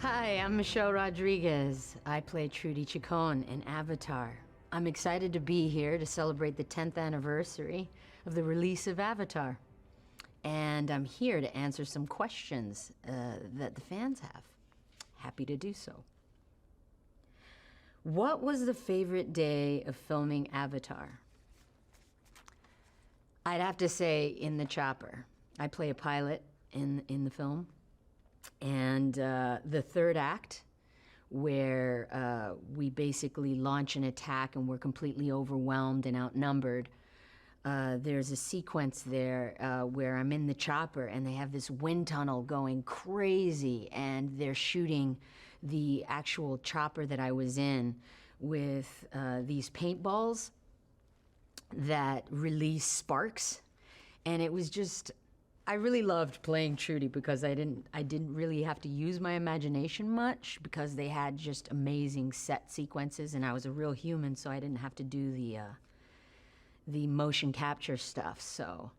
Hi, I'm Michelle Rodriguez. I play Trudy Chacon in Avatar. I'm excited to be here to celebrate the 10th anniversary of the release of Avatar. And I'm here to answer some questions that the fans have. Happy to do so. What was the favorite day of filming Avatar? I'd have to say in the chopper. I play a pilot in the film. And the third act, where we basically launch an attack and we're completely overwhelmed and outnumbered, there's a sequence there where I'm in the chopper and they have this wind tunnel going crazy and they're shooting the actual chopper that I was in with these paintballs that release sparks. And it was just, I really loved playing Trudy because I didn't really have to use my imagination much because they had just amazing set sequences and I was a real human, so I didn't have to do the motion capture stuff. So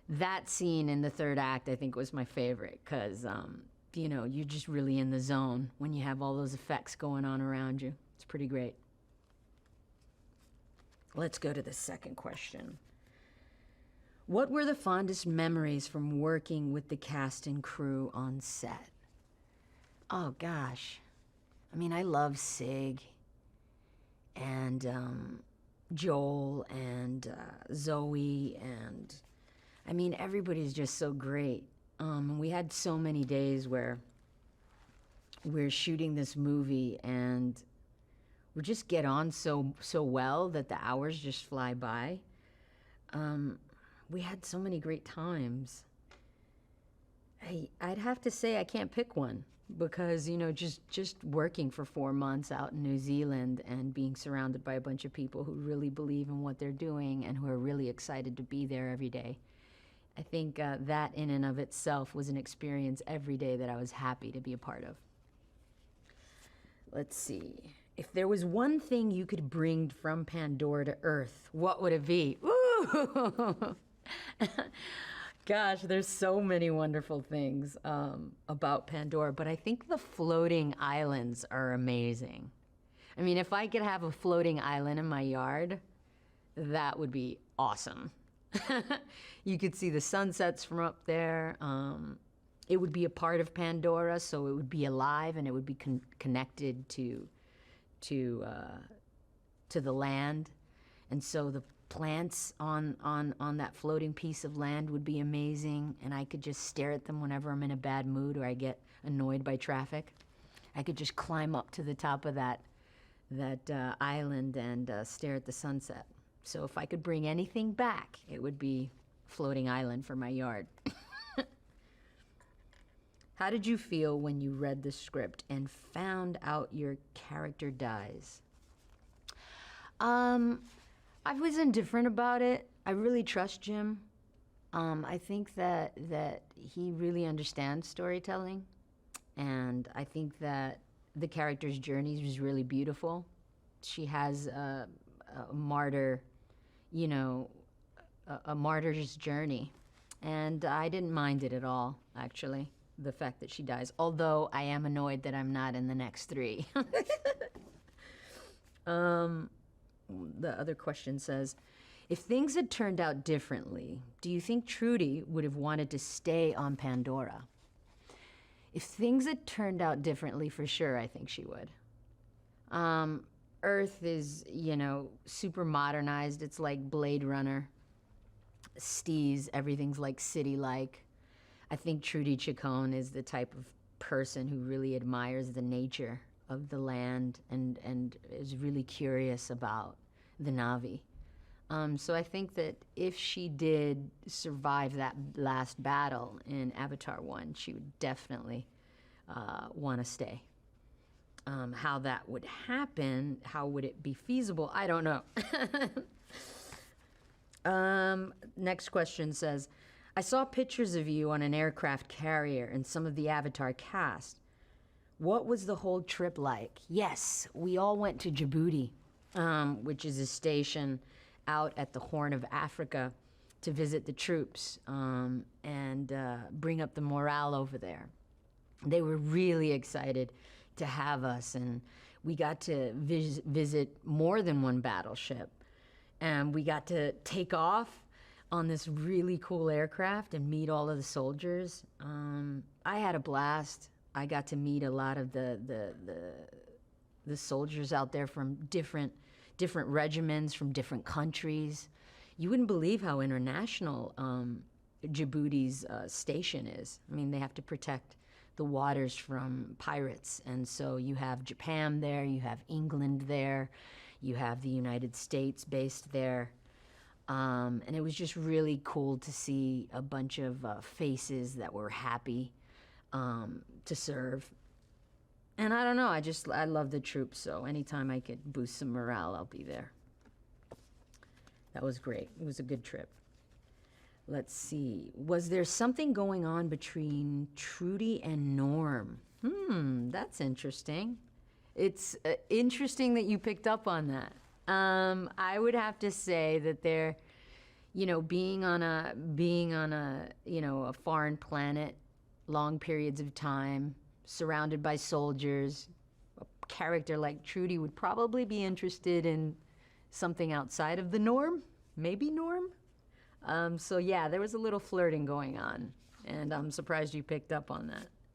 that scene in the third act I think was my favorite because you know, you're just really in the zone when you have all those effects going on around you. It's pretty great. Let's go to the second question. What were the fondest memories from working with the cast and crew on set? Oh gosh. I mean, I love Sig and Joel and Zoe, and I mean, everybody's just so great. We had so many days where we're shooting this movie and we just get on so well that the hours just fly by. We had so many great times. I'd have to say I can't pick one because, you know, just working for 4 months out in New Zealand and being surrounded by a bunch of people who really believe in what they're doing and who are really excited to be there every day. I think that in and of itself was an experience every day that I was happy to be a part of. Let's see. If there was one thing you could bring from Pandora to Earth, what would it be? Ooh! Gosh, there's so many wonderful things about Pandora, but I think the floating islands are amazing. I mean, if I could have a floating island in my yard, that would be awesome. You could see the sunsets from up there. It would be a part of Pandora, so it would be alive and it would be connected to the land, and so the plants on that floating piece of land would be amazing, and I could just stare at them whenever I'm in a bad mood or I get annoyed by traffic. I could just climb up to the top of that island and stare at the sunset. So if I could bring anything back, it would be a floating island for my yard. How did you feel when you read the script and found out your character dies? I was indifferent about it. I really trust Jim. I think that he really understands storytelling, and I think that the character's journey was really beautiful. She has a martyr, you know, a martyr's journey, and I didn't mind it at all, actually, the fact that she dies, although I am annoyed that I'm not in the next 3. The other question says, if things had turned out differently, do you think Trudy would have wanted to stay on Pandora? If things had turned out differently, for sure, I think she would. Earth is, you know, super modernized. It's like Blade Runner. Steez, everything's like city-like. I think Trudy Chacon is the type of person who really admires the nature of the land and is really curious about the Na'vi. So I think that if she did survive that last battle in Avatar 1, she would definitely want to stay. How that would happen, how would it be feasible, I don't know. Next question says, I saw pictures of you on an aircraft carrier and some of the Avatar cast. What was the whole trip like? Yes, we all went to Djibouti, which is a station out at the Horn of Africa, to visit the troops and bring up the morale over there. they were really excited to have us, and we got to visit more than one battleship, and we got to take off on this really cool aircraft and meet all of the soldiers. I had a blast. I got to meet a lot of the soldiers out there from different regiments, from different countries. You wouldn't believe how international Djibouti's station is. I mean, they have to protect the waters from pirates. And so you have Japan there, you have England there, you have the United States based there. And it was just really cool to see a bunch of faces that were happy to serve. And I don't know, I love the troops, so anytime I could boost some morale, I'll be there. That was great. It was a good trip. Let's see. Was there something going on between Trudy and Norm? That's interesting. It's interesting that you picked up on that. I would have to say that they're, being on a, a foreign planet, long periods of time, surrounded by soldiers, a character like Trudy would probably be interested in something outside of the norm, maybe Norm. So yeah, there was a little flirting going on, and I'm surprised you picked up on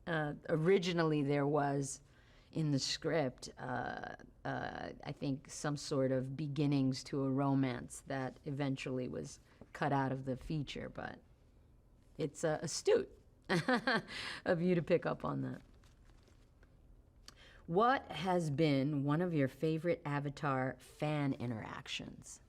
that. Originally there was, in the script, I think some sort of beginnings to a romance that eventually was cut out of the feature, but it's astute of you to pick up on that. What has been one of your favorite Avatar fan interactions?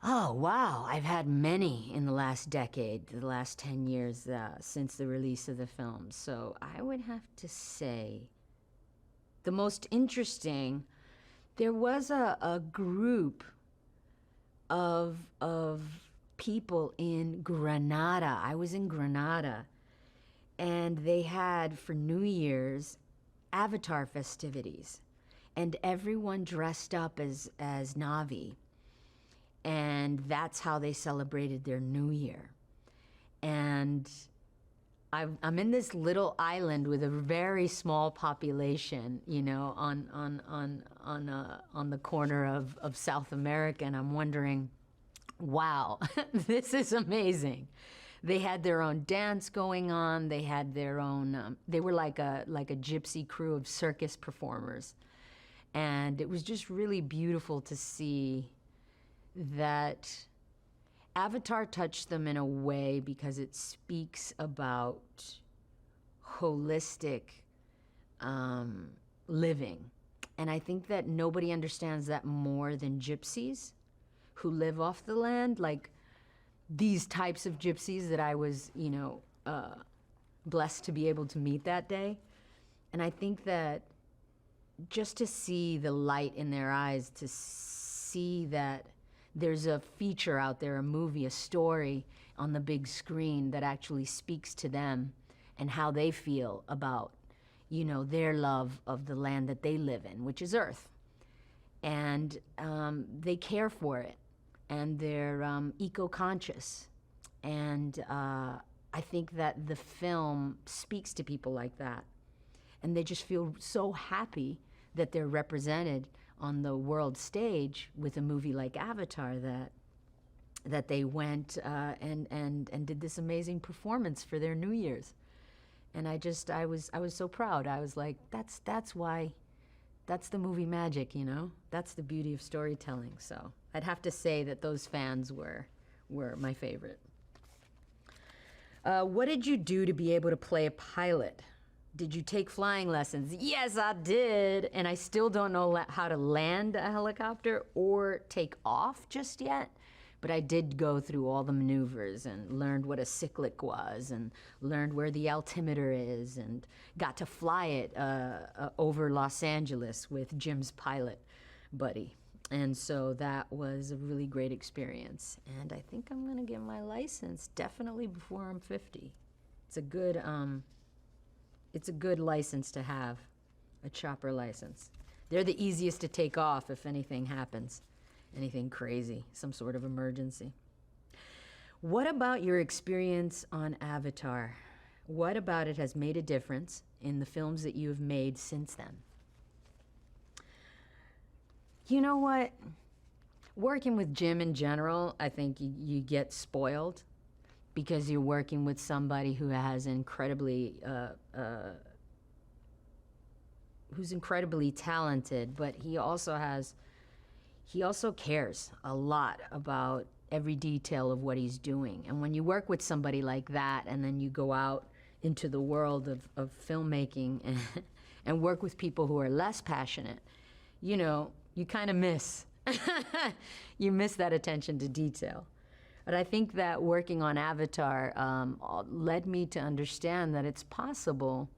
Oh, wow. I've had many in the last decade, the last 10 years since the release of the film. So I would have to say the most interesting, there was a group of people in Granada. I was in Granada, and they had, for New Year's, Avatar festivities, and everyone dressed up as Na'vi, and that's how they celebrated their New Year. And I'm in this little island with a very small population, on the corner of South America, and I'm wondering, wow, this is amazing. They had their own dance going on. They had their own. They were like a gypsy crew of circus performers, and it was just really beautiful to see that Avatar touched them in a way because it speaks about holistic living, and I think that nobody understands that more than gypsies who live off the land, like these types of gypsies that I was, blessed to be able to meet that day. And I think that just to see the light in their eyes, to see that there's a feature out there, a movie, a story on the big screen that actually speaks to them and how they feel about, their love of the land that they live in, which is Earth. And they care for it. And they're eco-conscious. And I think that the film speaks to people like that. And they just feel so happy that they're represented on the world stage with a movie like Avatar, that they went and did this amazing performance for their New Year's. And I was so proud. I was like, that's why, that's the movie magic, That's the beauty of storytelling. So I'd have to say that those fans were my favorite. What did you do to be able to play a pilot? Did you take flying lessons? Yes, I did. And I still don't know how to land a helicopter or take off just yet. But I did go through all the maneuvers and learned what a cyclic was and learned where the altimeter is and got to fly it over Los Angeles with Jim's pilot buddy. And so that was a really great experience. And I think I'm going to get my license definitely before I'm 50. It's a good license to have, a chopper license. They're the easiest to take off if anything happens. Anything crazy, some sort of emergency. What about your experience on Avatar? What about it has made a difference in the films that you have made since then? You know what? Working with Jim in general, I think you get spoiled because you're working with somebody who has who's incredibly talented, but he also cares a lot about every detail of what he's doing. And when you work with somebody like that, and then you go out into the world of filmmaking and work with people who are less passionate, you know, you kind of miss. You miss that attention to detail. But I think that working on Avatar led me to understand that it's possible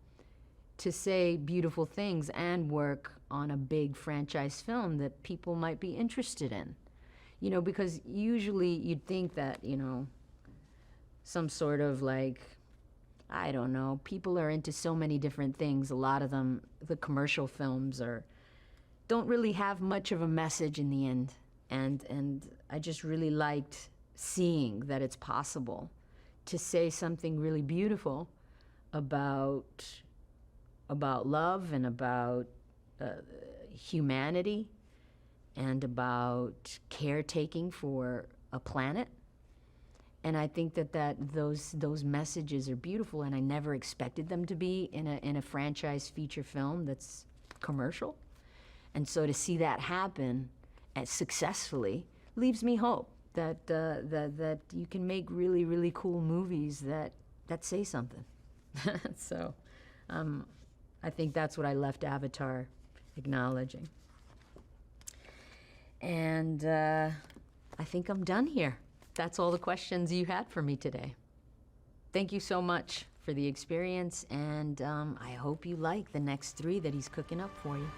to say beautiful things and work on a big franchise film that people might be interested in. You know, because usually you'd think that, you know, some sort of like, I don't know, people are into so many different things. A lot of them, the commercial films don't really have much of a message in the end. And I just really liked seeing that it's possible to say something really beautiful about love and about humanity and about caretaking for a planet. And I think that those messages are beautiful, and I never expected them to be in a franchise feature film that's commercial. And so to see that happen successfully leaves me hope that you can make really, really cool movies that say something. So I think that's what I left Avatar acknowledging. And I think I'm done here. That's all the questions you had for me today. Thank you so much for the experience, and I hope you like the next 3 that he's cooking up for you.